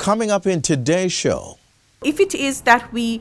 Coming up in today's show. If it is that we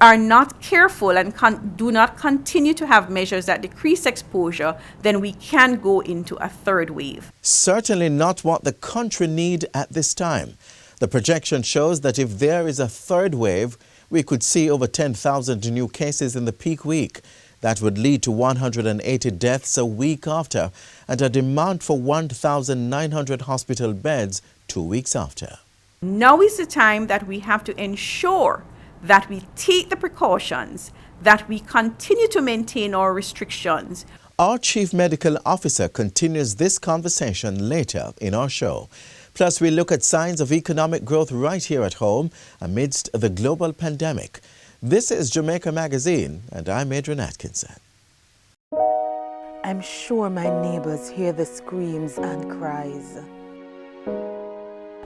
are not careful and do not continue to have measures that decrease exposure, then we can go into a third wave. Certainly not what the country needs at this time. The projection shows that if there is a third wave, we could see over 10,000 new cases in the peak week. That would lead to 180 deaths a week after and a demand for 1,900 hospital beds 2 weeks after. Now is the time that we have to ensure that we take the precautions, that we continue to maintain our restrictions. Our Chief Medical Officer continues this conversation later in our show. Plus, we look at signs of economic growth right here at home amidst the global pandemic. This is Jamaica Magazine, and I'm Adrian Atkinson. I'm sure my neighbors hear the screams and cries.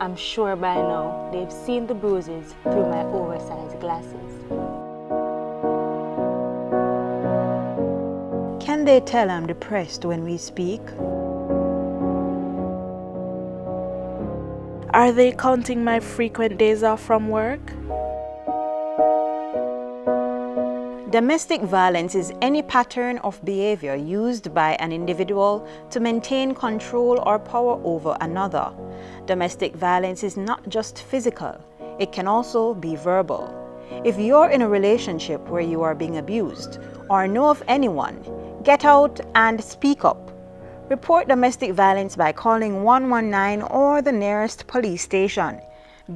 I'm sure by now they've seen the bruises through my oversized glasses. Can they tell I'm depressed when we speak? Are they counting my frequent days off from work? Domestic violence is any pattern of behavior used by an individual to maintain control or power over another. Domestic violence is not just physical, it can also be verbal. If you're in a relationship where you are being abused or know of anyone, get out and speak up. Report domestic violence by calling 119 or the nearest police station.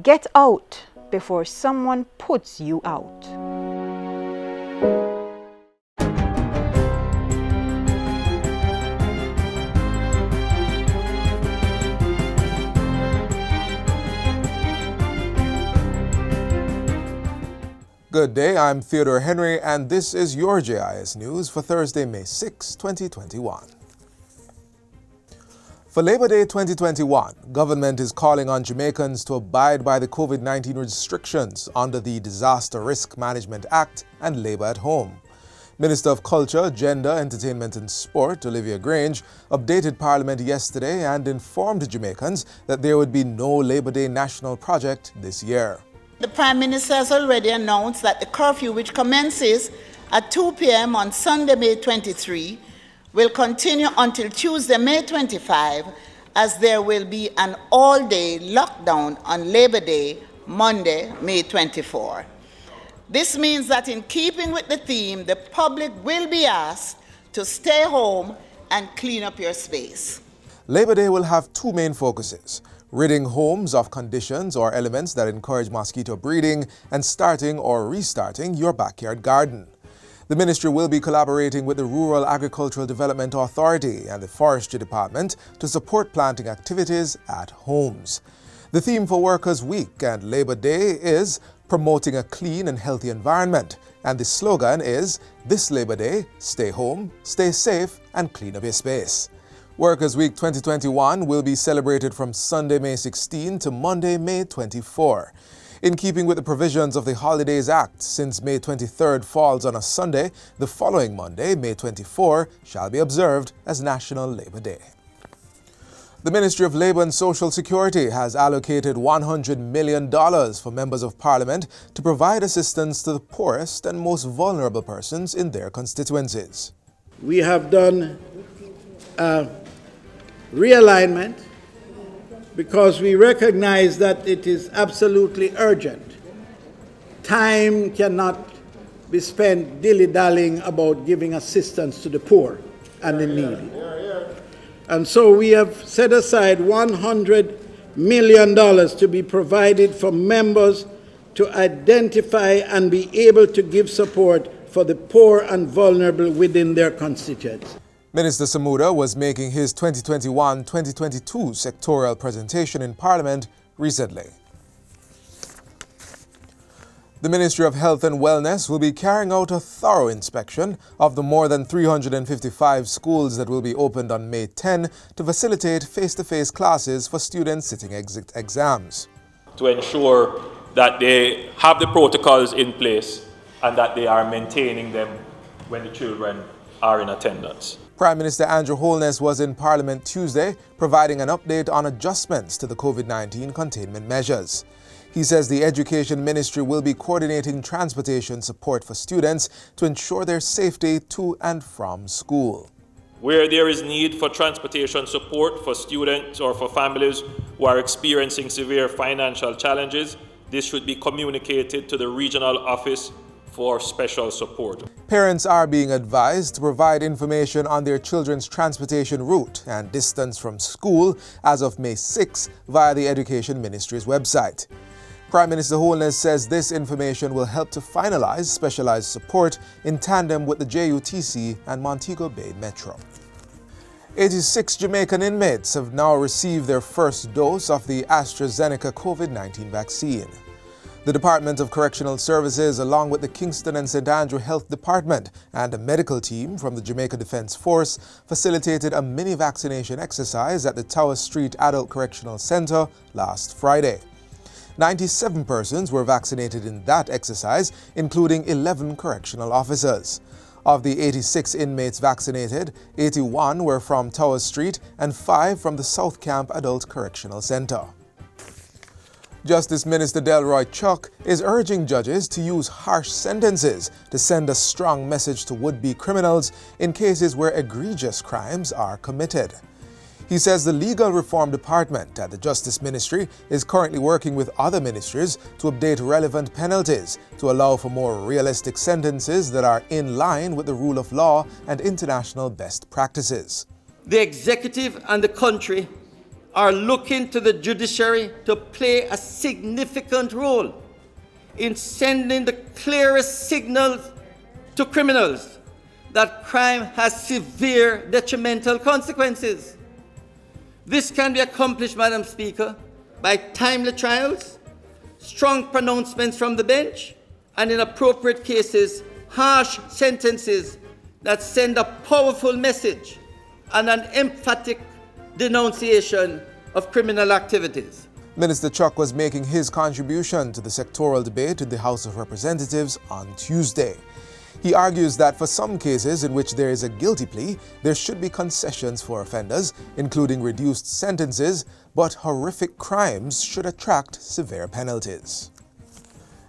Get out before someone puts you out. Good day, I'm Theodore Henry, and this is your JIS News for Thursday, May 6, 2021. For Labor Day 2021, government is calling on Jamaicans to abide by the COVID-19 restrictions under the Disaster Risk Management Act and Labor at Home. Minister of Culture, Gender, Entertainment and Sport, Olivia Grange, updated Parliament yesterday and informed Jamaicans that there would be no Labor Day national project this year. The Prime Minister has already announced that the curfew, which commences at 2 p.m. on Sunday, May 23, will continue until Tuesday, May 25, as there will be an all-day lockdown on Labor Day, Monday, May 24. This means that in keeping with the theme, the public will be asked to stay home and clean up your space. Labor Day will have two main focuses: ridding homes of conditions or elements that encourage mosquito breeding and starting or restarting your backyard garden. The ministry will be collaborating with the Rural Agricultural Development Authority and the Forestry Department to support planting activities at homes. The theme for Workers' Week and Labor Day is promoting a clean and healthy environment, and the slogan is, this Labor Day, stay home, stay safe, and clean up your space. Workers' Week 2021 will be celebrated from Sunday, May 16 to Monday, May 24. In keeping with the provisions of the Holidays Act, since May 23rd falls on a Sunday, the following Monday, May 24, shall be observed as National Labor Day. The Ministry of Labour and Social Security has allocated $100 million for members of Parliament to provide assistance to the poorest and most vulnerable persons in their constituencies. We have done realignment because we recognize that it is absolutely urgent. Time cannot be spent dilly-dallying about giving assistance to the poor and the needy. And so we have set aside $100 million to be provided for members to identify and be able to give support for the poor and vulnerable within their constituency. Minister Samuda was making his 2021-2022 sectoral presentation in Parliament recently. The Ministry of Health and Wellness will be carrying out a thorough inspection of the more than 355 schools that will be opened on May 10 to facilitate face-to-face classes for students sitting exit exams. To ensure that they have the protocols in place and that they are maintaining them when the children are in attendance. Prime Minister Andrew Holness was in Parliament Tuesday providing an update on adjustments to the COVID-19 containment measures. He says the Education Ministry will be coordinating transportation support for students to ensure their safety to and from school. Where there is need for transportation support for students or for families who are experiencing severe financial challenges, this should be communicated to the regional office for special support. Parents are being advised to provide information on their children's transportation route and distance from school as of May 6 via the Education Ministry's website. Prime Minister Holness says this information will help to finalize specialized support in tandem with the JUTC and Montego Bay Metro. 86 Jamaican inmates have now received their first dose of the AstraZeneca COVID-19 vaccine. The Department of Correctional Services, along with the Kingston and St. Andrew Health Department and a medical team from the Jamaica Defence Force, facilitated a mini vaccination exercise at the Tower Street Adult Correctional Centre last Friday. 97 persons were vaccinated in that exercise, including 11 correctional officers. Of the 86 inmates vaccinated, 81 were from Tower Street and 5 from the South Camp Adult Correctional Centre. Justice Minister Delroy Chuck is urging judges to use harsh sentences to send a strong message to would-be criminals in cases where egregious crimes are committed. He says the Legal Reform Department at the Justice Ministry is currently working with other ministries to update relevant penalties to allow for more realistic sentences that are in line with the rule of law and international best practices. The executive and the country are looking to the judiciary to play a significant role in sending the clearest signals to criminals that crime has severe detrimental consequences. This can be accomplished, Madam Speaker, by timely trials, strong pronouncements from the bench, and in appropriate cases, harsh sentences that send a powerful message and an emphatic denunciation of criminal activities. Minister Chuck was making his contribution to the sectoral debate in the House of Representatives on Tuesday. He argues that for some cases in which there is a guilty plea, there should be concessions for offenders, including reduced sentences, but horrific crimes should attract severe penalties.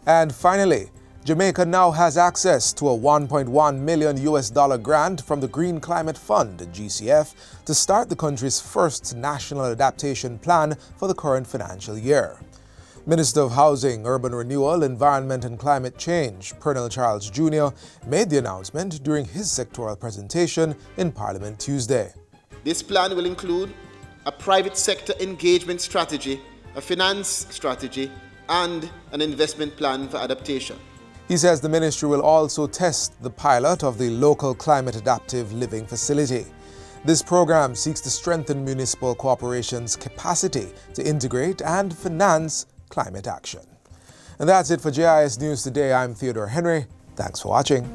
And finally, Jamaica now has access to a $1.1 million grant from the Green Climate Fund, GCF, to start the country's first national adaptation plan for the current financial year. Minister of Housing, Urban Renewal, Environment and Climate Change, Pernell Charles Jr., made the announcement during his sectoral presentation in Parliament Tuesday. This plan will include a private sector engagement strategy, a finance strategy, and an investment plan for adaptation. He says the ministry will also test the pilot of the local climate adaptive living facility. This program seeks to strengthen municipal corporations' capacity to integrate and finance climate action. And that's it for JIS News Today. I'm Theodore Henry. Thanks for watching.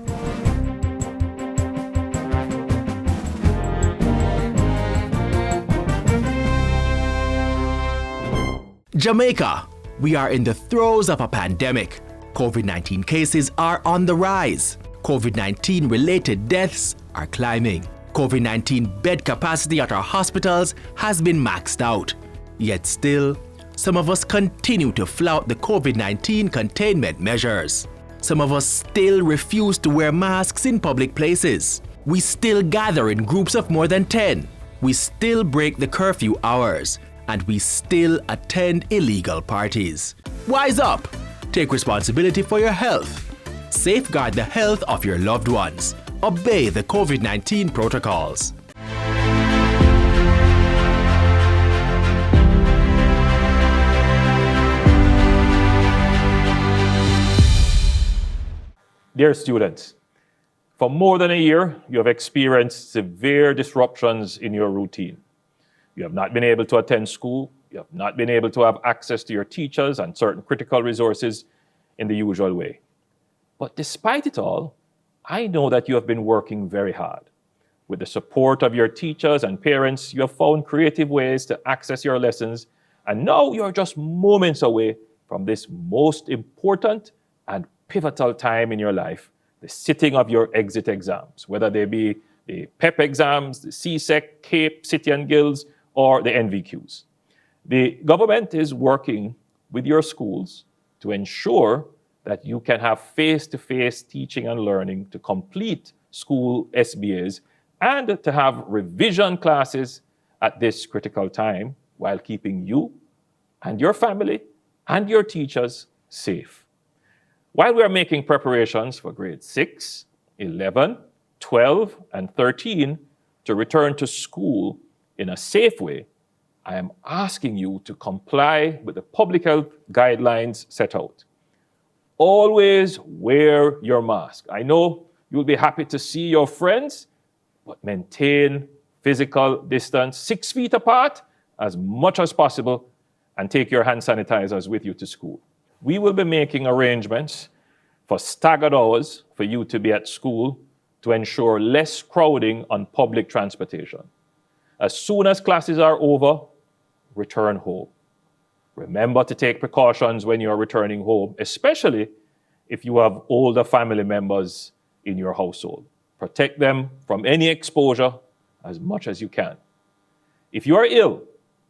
Jamaica, we are in the throes of a pandemic. COVID-19 cases are on the rise. COVID-19 related deaths are climbing. COVID-19 bed capacity at our hospitals has been maxed out. Yet still, some of us continue to flout the COVID-19 containment measures. Some of us still refuse to wear masks in public places. We still gather in groups of more than 10. We still break the curfew hours. And we still attend illegal parties. Wise up! Take responsibility for your health. Safeguard the health of your loved ones. Obey the COVID-19 protocols. Dear students, for more than a year, you have experienced severe disruptions in your routine. You have not been able to attend school. You have not been able to have access to your teachers and certain critical resources in the usual way. But despite it all, I know that you have been working very hard. With the support of your teachers and parents, you have found creative ways to access your lessons, and now you are just moments away from this most important and pivotal time in your life, the sitting of your exit exams, whether they be the PEP exams, the CSEC, CAPE, City and Guilds, or the NVQs. The government is working with your schools to ensure that you can have face-to-face teaching and learning to complete school SBAs and to have revision classes at this critical time while keeping you and your family and your teachers safe. While we are making preparations for grade 6, 11, 12, and 13 to return to school in a safe way, I am asking you to comply with the public health guidelines set out. Always wear your mask. I know you'll be happy to see your friends, but maintain physical distance 6 feet apart as much as possible and take your hand sanitizers with you to school. We will be making arrangements for staggered hours for you to be at school to ensure less crowding on public transportation. As soon as classes are over, return home. Remember to take precautions when you're returning home, especially if you have older family members in your household. Protect them from any exposure as much as you can. If you are ill,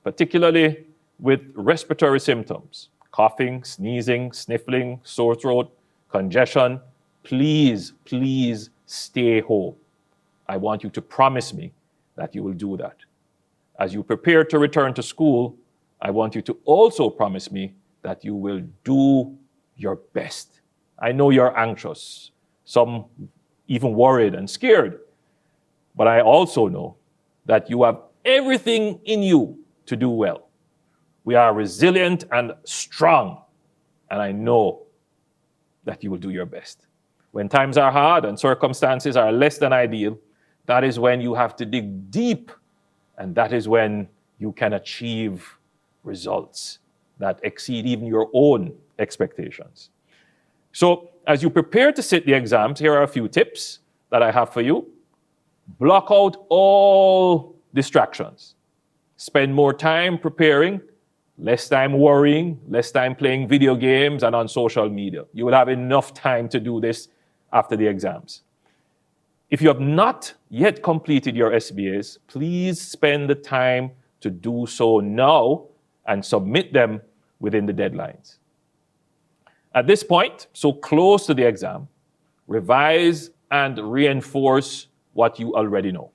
particularly with respiratory symptoms, coughing, sneezing, sniffling, sore throat, congestion, please stay home. I want you to promise me that you will do that. As you prepare to return to school, I want you to also promise me that you will do your best. I know you're anxious, some even worried and scared, but I also know that you have everything in you to do well. We are resilient and strong, and I know that you will do your best. When times are hard and circumstances are less than ideal, that is when you have to dig deep, and that is when you can achieve results that exceed even your own expectations. So as you prepare to sit the exams, here are a few tips that I have for you. Block out all distractions. Spend more time preparing, less time worrying, less time playing video games and on social media. You will have enough time to do this after the exams. If you have not yet completed your SBAs, please spend the time to do so now and submit them within the deadlines. At this point, so close to the exam, revise and reinforce what you already know.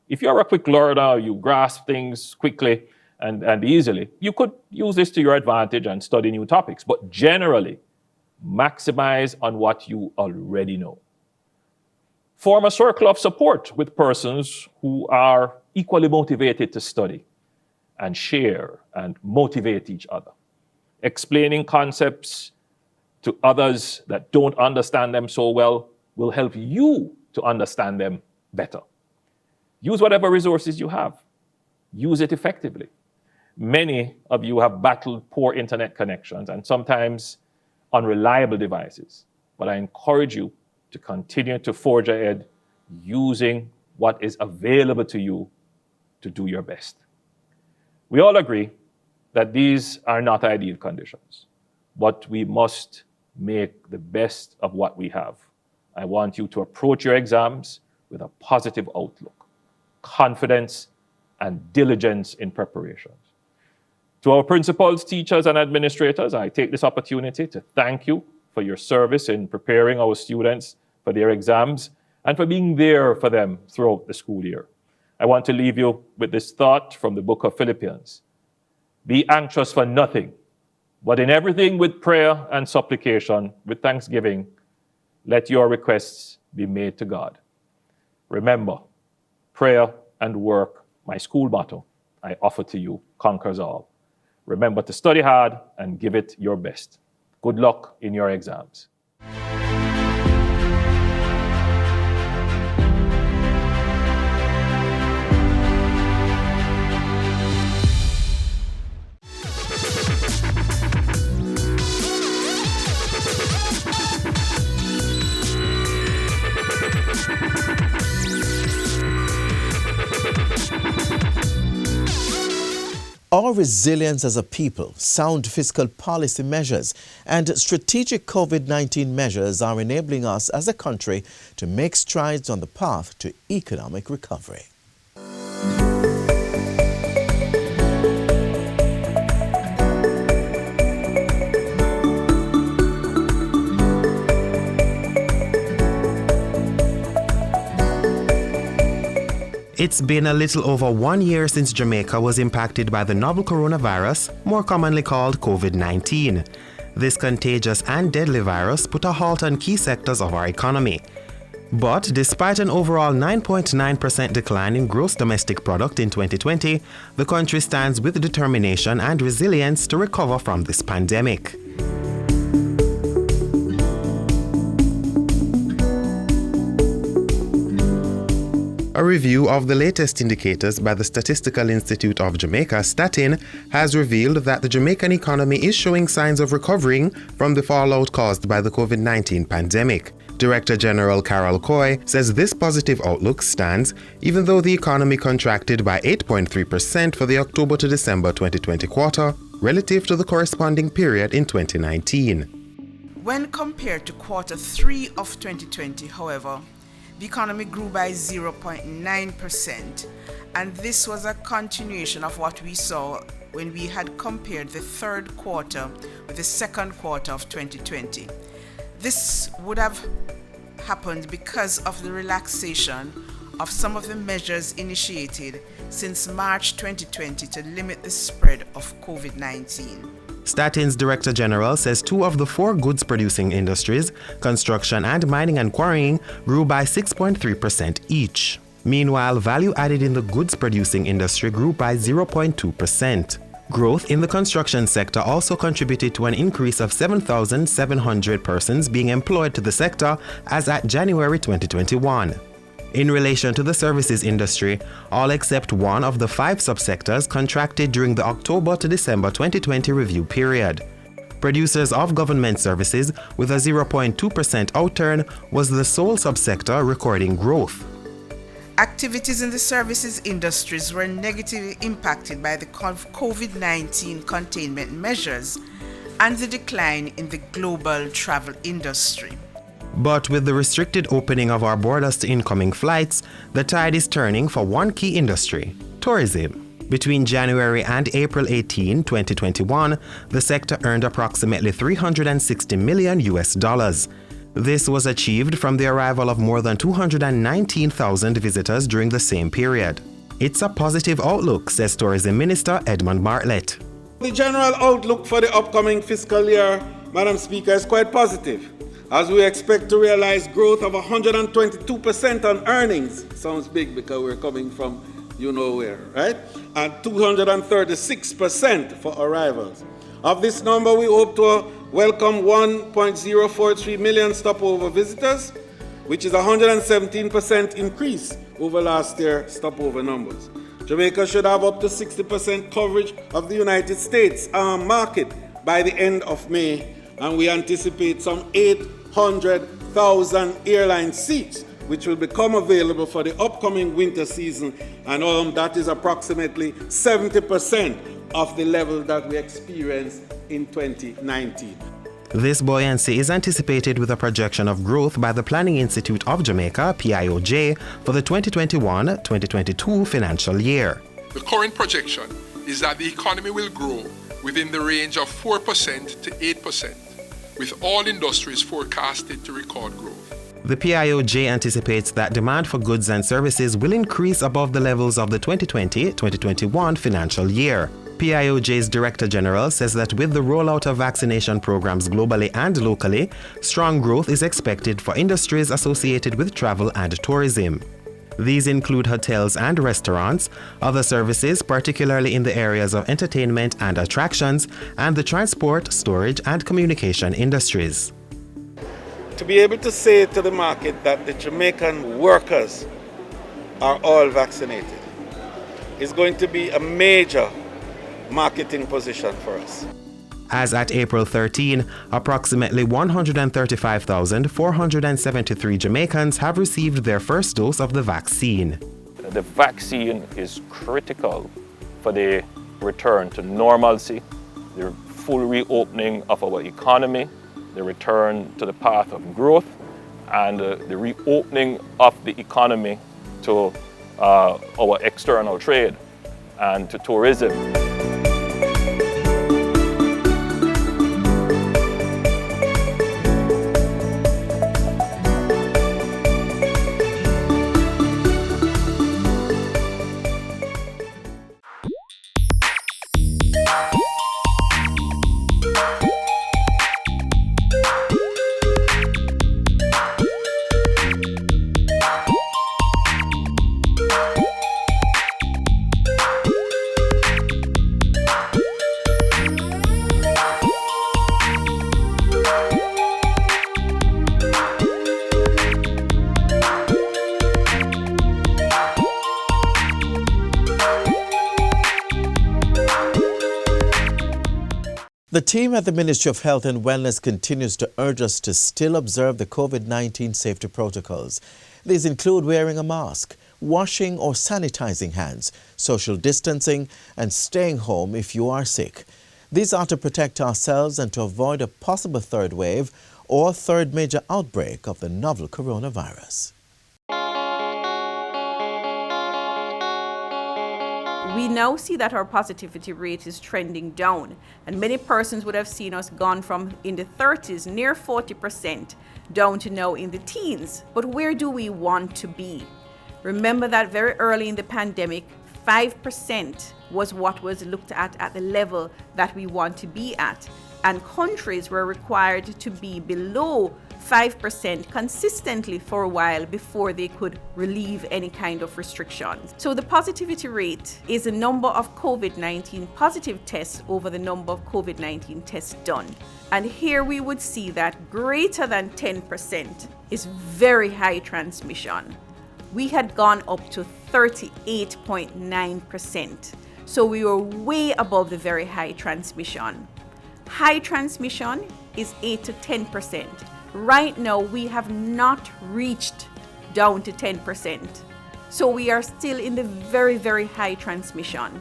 If you're a quick learner, you grasp things quickly and easily, you could use this to your advantage and study new topics. But generally, maximize on what you already know. Form a circle of support with persons who are equally motivated to study and share and motivate each other. Explaining concepts to others that don't understand them so well will help you to understand them better. Use whatever resources you have. Use it effectively. Many of you have battled poor internet connections and sometimes unreliable devices, but I encourage you to continue to forge ahead using what is available to you to do your best. We all agree that these are not ideal conditions, but we must make the best of what we have. I want you to approach your exams with a positive outlook, confidence, and diligence in preparations. To our principals, teachers, and administrators, I take this opportunity to thank you for your service in preparing our students for their exams and for being there for them throughout the school year. I want to leave you with this thought from the book of Philippians. Be anxious for nothing, but in everything with prayer and supplication, with thanksgiving, let your requests be made to God. Remember, prayer and work, my school motto, I offer to you, conquers all. Remember to study hard and give it your best. Good luck in your exams. Our resilience as a people, sound fiscal policy measures, and strategic COVID-19 measures are enabling us as a country to make strides on the path to economic recovery. It's been a little over 1 year since Jamaica was impacted by the novel coronavirus, more commonly called COVID-19. This contagious and deadly virus put a halt on key sectors of our economy. But despite an overall 9.9% decline in gross domestic product in 2020, the country stands with determination and resilience to recover from this pandemic. A review of the latest indicators by the Statistical Institute of Jamaica, Statin, has revealed that the Jamaican economy is showing signs of recovering from the fallout caused by the COVID-19 pandemic. Director General Carol Coy says this positive outlook stands even though the economy contracted by 8.3% for the October to December 2020 quarter relative to the corresponding period in 2019. When compared to quarter 3 of 2020, however, the economy grew by 0.9%, and this was a continuation of what we saw when we had compared the third quarter with the second quarter of 2020. This would have happened because of the relaxation of some of the measures initiated since March 2020 to limit the spread of COVID-19. Statin's Director General says 2 of the 4 goods-producing industries, construction and mining and quarrying, grew by 6.3% each. Meanwhile, value added in the goods-producing industry grew by 0.2%. Growth in the construction sector also contributed to an increase of 7,700 persons being employed to the sector as at January 2021. In relation to the services industry, all except one of the 5 subsectors contracted during the October to December 2020 review period. Producers of government services with a 0.2% outturn was the sole subsector recording growth. Activities in the services industries were negatively impacted by the COVID-19 containment measures and the decline in the global travel industry. But with the restricted opening of our borders to incoming flights, the tide is turning for one key industry, tourism. Between January and April 18, 2021, the sector earned approximately $360 million. This was achieved from the arrival of more than 219,000 visitors during the same period. It's a positive outlook, says Tourism Minister Edmund Bartlett. The general outlook for the upcoming fiscal year, Madam Speaker, is quite positive, as we expect to realize growth of 122% on earnings. Sounds big because we're coming from you know where, right? And 236% for arrivals. Of this number, we hope to welcome 1.043 million stopover visitors, which is a 117% increase over last year's stopover numbers. Jamaica should have up to 60% coverage of the United States market by the end of May, and we anticipate some 800,000 airline seats which will become available for the upcoming winter season, and that is approximately 70% of the level that we experienced in 2019. This buoyancy is anticipated with a projection of growth by the Planning Institute of Jamaica, PIOJ, for the 2021-2022 financial year. The current projection is that the economy will grow within the range of 4% to 8%, with all industries forecasted to record growth. The PIOJ anticipates that demand for goods and services will increase above the levels of the 2020-2021 financial year. PIOJ's Director General says that with the rollout of vaccination programs globally and locally, strong growth is expected for industries associated with travel and tourism. These include hotels and restaurants, other services, particularly in the areas of entertainment and attractions, and the transport, storage, and communication industries. To be able to say to the market that the Jamaican workers are all vaccinated is going to be a major marketing position for us. As at April 13, approximately 135,473 Jamaicans have received their first dose of the vaccine. The vaccine is critical for the return to normalcy, the full reopening of our economy, the return to the path of growth, and the reopening of the economy to our external trade and to tourism. The team at the Ministry of Health and Wellness continues to urge us to still observe the COVID-19 safety protocols. These include wearing a mask, washing or sanitizing hands, social distancing, and staying home if you are sick. These are to protect ourselves and to avoid a possible third wave or third major outbreak of the novel coronavirus. We now see that our positivity rate is trending down, and many persons would have seen us gone from in the 30s, near 40%, down to now in the teens. But where do we want to be? Remember that very early in the pandemic, 5% was what was looked at the level that we want to be at, and countries were required to be below 5% consistently for a while before they could relieve any kind of restrictions. So the positivity rate is the number of COVID-19 positive tests over the number of COVID-19 tests done. And here we would see that greater than 10% is very high transmission. We had gone up to 38.9%. So we were way above the very high transmission. High transmission is 8 to 10%. Right now, we have not reached down to 10%. So we are still in the very, very high transmission.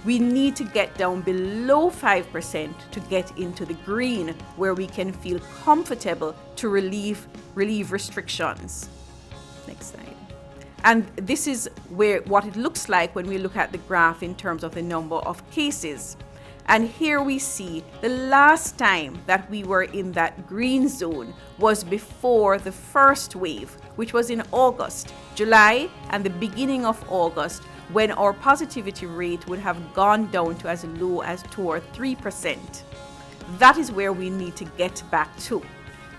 We need to get down below 5% to get into the green, where we can feel comfortable to relieve restrictions. Next slide. And this is what it looks like when we look at the graph in terms of the number of cases. And here we see the last time that we were in that green zone was before the first wave, which was in August, July, and the beginning of August, when our positivity rate would have gone down to as low as 2 or 3%. That is where we need to get back to.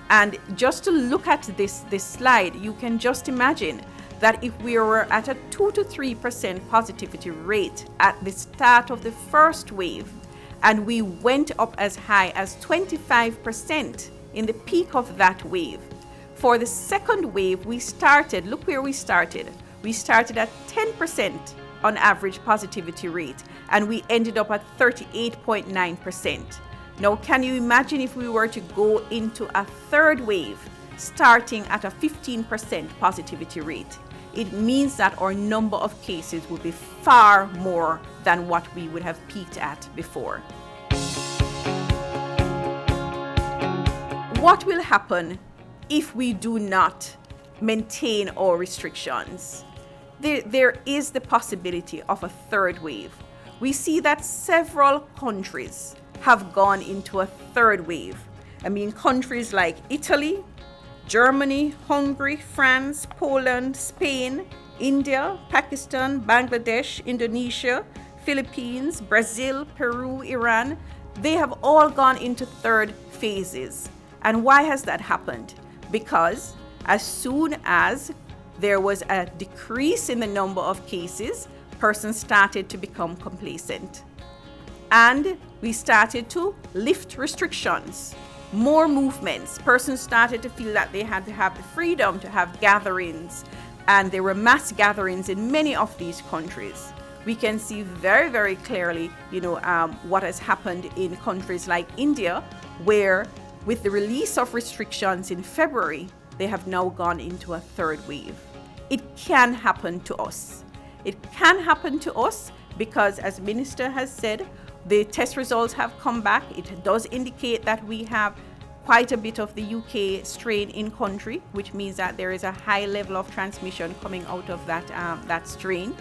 And just to look at this slide, you can just imagine that if we were at a 2 to 3% positivity rate at the start of the first wave, and we went up as high as 25% in the peak of that wave. For the second wave, look where we started. We started at 10% on average positivity rate, and we ended up at 38.9%. Now, can you imagine if we were to go into a third wave, starting at a 15% positivity rate? It means that our number of cases would be far more than what we would have peaked at before. What will happen if we do not maintain our restrictions? There is the possibility of a third wave. We see that several countries have gone into a third wave. I mean, countries like Italy, Germany, Hungary, France, Poland, Spain, India, Pakistan, Bangladesh, Indonesia, Philippines, Brazil, Peru, Iran, they have all gone into third phases. And why has that happened? Because as soon as there was a decrease in the number of cases, persons started to become complacent. And we started to lift restrictions. More movements. Persons started to feel that they had to have the freedom to have gatherings, and there were mass gatherings in many of these countries. We can see very, very clearly, what has happened in countries like India, where with the release of restrictions in February, they have now gone into a third wave. It can happen to us. It can happen to us because, as Minister has said, the test results have come back. It does indicate that we have quite a bit of the UK strain in country, which means that there is a high level of transmission coming out of that strain.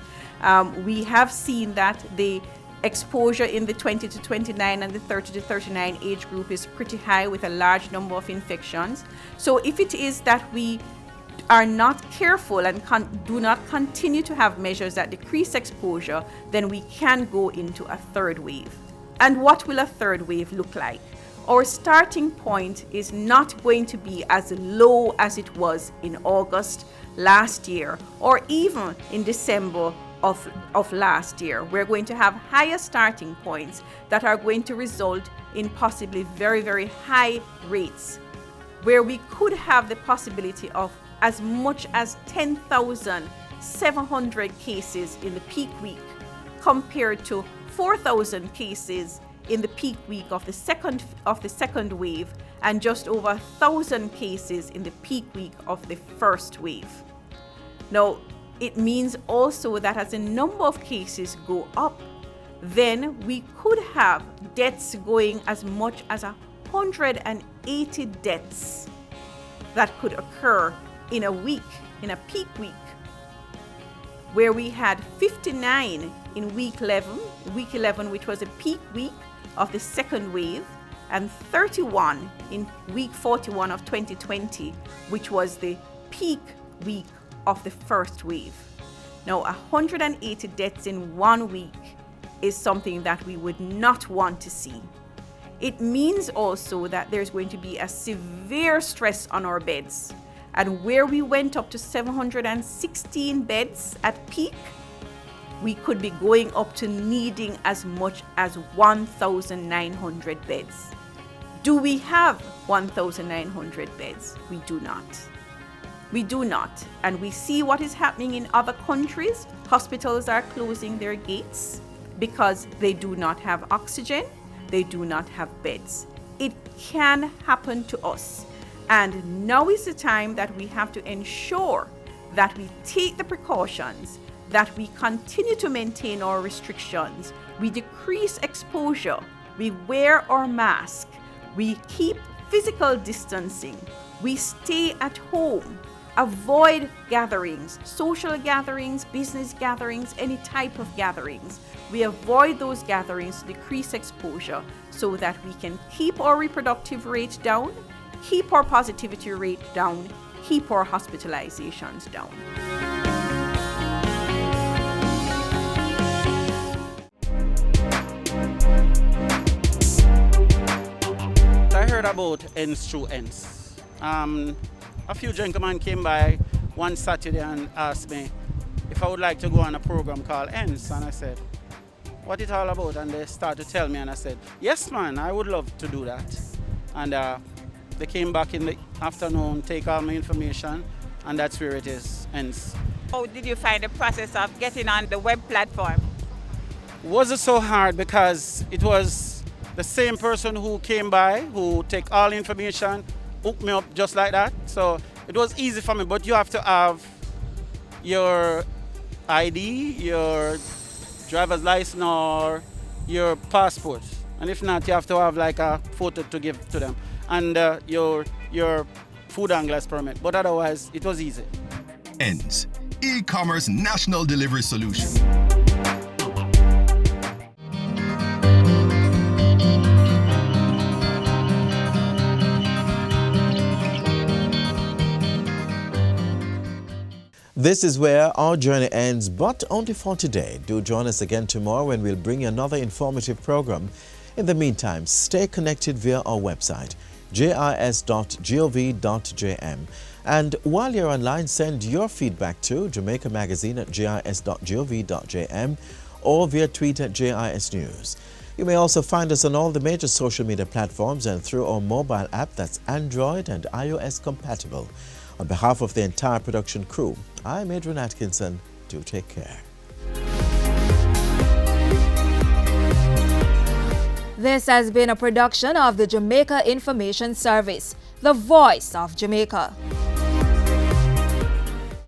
We have seen that the exposure in the 20 to 29 and the 30 to 39 age group is pretty high, with a large number of infections. So if it is that we are not careful and do not continue to have measures that decrease exposure, then we can go into a third wave. And what will a third wave look like? Our starting point is not going to be as low as it was in August last year, or even in December of last year. We're going to have higher starting points that are going to result in possibly very, very high rates, where we could have the possibility of as much as 10,700 cases in the peak week, compared to 4,000 cases in the peak week of the second wave, and just over 1,000 cases in the peak week of the first wave. Now, it means also that as the number of cases go up, then we could have deaths going as much as 180 deaths that could occur in a week, in a peak week, where we had 59 in week 11, which was a peak week of the second wave, and 31 in week 41 of 2020, which was the peak week of the first wave. Now, 180 deaths in 1 week is something that we would not want to see. It means also that there's going to be a severe stress on our beds. And where we went up to 716 beds at peak, we could be going up to needing as much as 1,900 beds. Do we have 1,900 beds? We do not. We do not. And we see what is happening in other countries. Hospitals are closing their gates because they do not have oxygen, they do not have beds. It can happen to us. And now is the time that we have to ensure that we take the precautions, that we continue to maintain our restrictions, we decrease exposure, we wear our mask, we keep physical distancing, we stay at home, avoid gatherings, social gatherings, business gatherings, any type of gatherings. We avoid those gatherings to decrease exposure so that we can keep our reproductive rate down, keep our positivity rate down, keep our hospitalizations down. I heard about ends through ends. A few gentlemen came by one Saturday and asked me if I would like to go on a program called Ends, and I said, what it all about? And they started to tell me, and I said, yes man, I would love to do that. And they came back in the afternoon, take all my information, and that's where it is, Ends. How did you find the process of getting on the web platform? Wasn't so hard because it was the same person who came by, who take all information, hooked me up just like that. So it was easy for me, but you have to have your ID, your driver's license or your passport. And if not, you have to have like a photo to give to them. And your food angler's permit. But otherwise, it was easy. Ends, e-commerce national delivery solution. This is where our journey ends, but only for today. Do join us again tomorrow when we'll bring you another informative program. In the meantime, stay connected via our website, jis.gov.jm. And while you're online, send your feedback to Jamaica Magazine at jis.gov.jm or via tweet at JIS News. You may also find us on all the major social media platforms and through our mobile app that's Android and iOS compatible. On behalf of the entire production crew, I'm Adrian Atkinson. Do take care. This has been a production of the Jamaica Information Service, the voice of Jamaica.